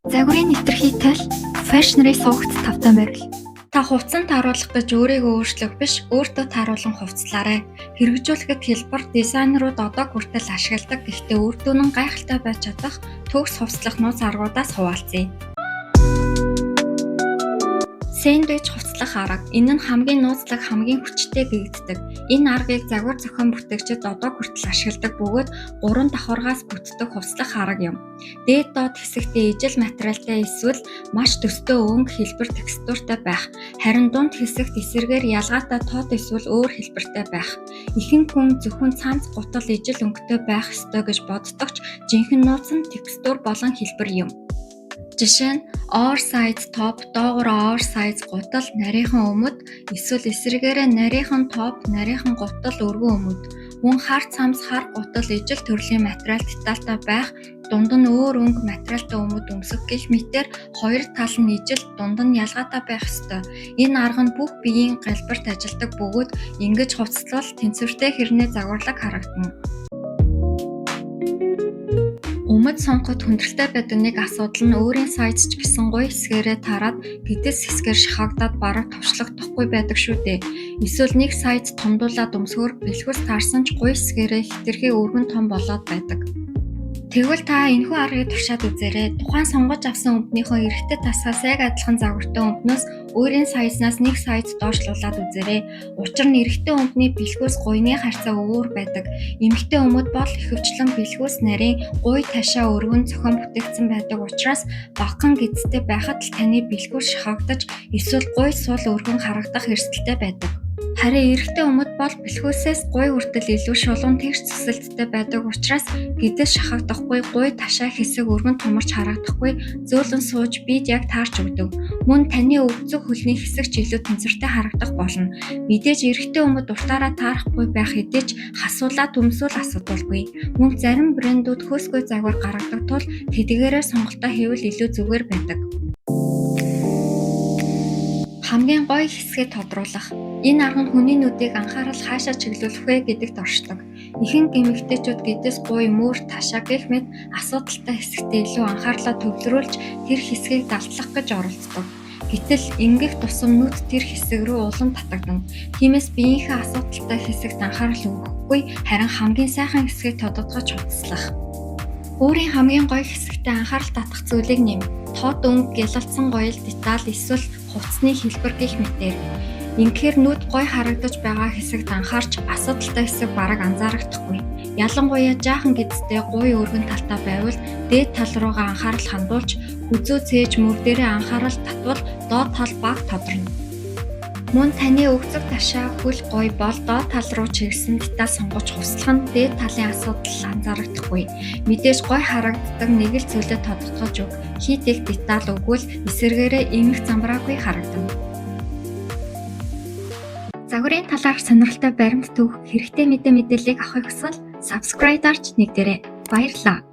Загварын нэвтрхийтэл фэшнэрийн суугт тавтан байвал та хувцсанд тааруулах гэж өөрийгөө өөрчлөх биш, өөртөө тааруулан хувцлаарай. Хэрэгжүүлэхэд хялбар дизайнерууд одоо хүртэл ашигладаг. Гэхдээ үр дүн нь гайхалтай байж чадах төгс хувцлах нууц аргуудаас хуваалцъя. Сэндвич хувцлах арга. Энэ нь хамгийн нууцлаг, хамгийн хүчтэй гэгддэг. Энэ аргыг загвар зохион бүтээгчид одоо хүртэл ашигладаг бөгөөд 3 давхаргаас бүтдэг хувцлах арга юм. Дээд доод хэсэгтээ ижил материалтай эсвэл маш төстэй өнгө хэлбэр текстуртай байх. Харин дунд хэсэгт эсрэгээр ялгаатай тод эсвэл өөр хэлбэртэй байх. Ихэнх хүн зөвхөн цамц гутал ижил өнгөтэй байх ёстой гэж боддог ч жинхэнэ нууц нь текстур болон хэлбэр юм. Жишээ нь oversize топ, доогуур oversize гутал, нарийнхан өмд, эсвэл эсрэгээрээ нарийнхан топ, нарийнхан гутал өргөн өмд. Мөн хар цамц, хар гутал ижил төрлийн материал детальтай байх, дунд нь өөр өнгө материалтай өмд өмсөх гэх мэтээр хоёр тал нь ижил, дунд нь ялгаатай байх ёстой. Энэ арга нь бүх биеийн галбарт ажилдаг бөгөөд ингэж хувцлал тэнцвэртэй хэрнээ загварлаг харагдана. Өмд сонгоход хүндрэлтэй байдаг нэг асуудал нь өөрийн сайз ч гэсэн гоё хэсгээрээ тараад гэдэс хэсгээр шахагдаад бараг товчлогдохгүй байдаг шүү дээ. Эсвэл нэг сайз томдуулаад өмсгөр бэлхүүс таарсан ч гоё хэсгээрээ хэтэрхий өргөн том болоод байдаг. Тэгвэл та энэхүү аргыг туршаад үзээрэй. Тухайн сонгож авсан өмднийхөө эрэгтэй тасгаас яг адилхан загвартай өмднөөс өөрийн сайзнаас нэг сайз доошлуулад үзээрэй. Учир нь эрэгтэй өмдний бэлхүүс гуйны харьцаа өөр байдаг. Эмэгтэй өмд бол ихэвчлэн бэлхүүс нарийн гуй ташаа өргөн зохион бүтээгдсэн байдаг учраас багахан гэдэстэй байхад л таны бэлхүүс шахагдаж эсвэл гуй суул өргөн харагдах эрсдэлтэй байдаг. Харин эрэгтэй өмд бол бэлхүүсээс гуй хүртэл илүү шулуун тэгш цэцэлттэй байдаг учраас гэдэс шахагдахгүй, гуй ташаа хэсэг өргөн томорч харагдахгүй, зөөлөн сууж бид яг таарч өгдөг. Мөн таны өвгцөг хөлний хэсэг ч илүү тэнцвэртэй харагдах болно. Мэдээж эрэгтэй өмд уртаараа таарахгүй байх хэдий ч хасуулаад өмсвөл асуудалгүй. Мөн зарим брэндүүд хөөсгүй загвар гаргадаг тул тэдгээрээ сонголтоо хийвэл илүү зүгээр байдаг. Хамгийн гоё хэсгийг тодруулах. Энэ арга нь хүний нүдийг анхаарал хаашаа чиглүүлэх вэ гэдэгт оршдог. Ихэнх эмэгтэйчүүд гэдэс буй мөр ташаа гэх мэт асуудалтай хэсэгтээ илүү анхаарлаа төвлөрүүлж тэр хэсгийг далдлах гэж оролддог. Гэтэл ингэх тусам нүд тэр хэсэг рүү улам татагдана. Тиймээс биеийнхээ асуудалтай хэсэгт анхаарал өгөхгүй, харин хамгийн сайхан хэсгийг тодотгож хувцлах. Өөрийн хамгийн гоё хэсэгтээ анхаарал татах зүйлийг нэм. Тод өнгө, гялалцсан гоёл деталь эсвэл хувцсны хэлбэр гэх мэтээр. Ингэхээр нүд гоё харагдаж байгаа хэсэгт анхаарч асуудалтай хэсэг бараг анзаарагдахгүй. Ялангуяа жаахан гэдэстэй гуй өргөн талтай байвал дээд тал руугаа анхаарал хандуулж хүзүү цээж мөр дээрээ анхаарал татвал доод тал баг тодорно. Мөн таны өвгцөг ташаа хөл гоё бол доод тал руу чиглэсэн деталь сонгож хувцлах нь дээд талын асуудал анзаарагдахгүй. Мэдээж гоё харагддаг нэг л зүйлээ тодотгож өг. Хит их деталь өгвөл эсэргээрээ эмх замбраагүй харагдана. Загварын талаарх сонирхолтой баримт түүх, хэрэгтэй мэдээллийг авахыг хүсвэл subscribe дарж нэгдээрэй. Баярлалаа.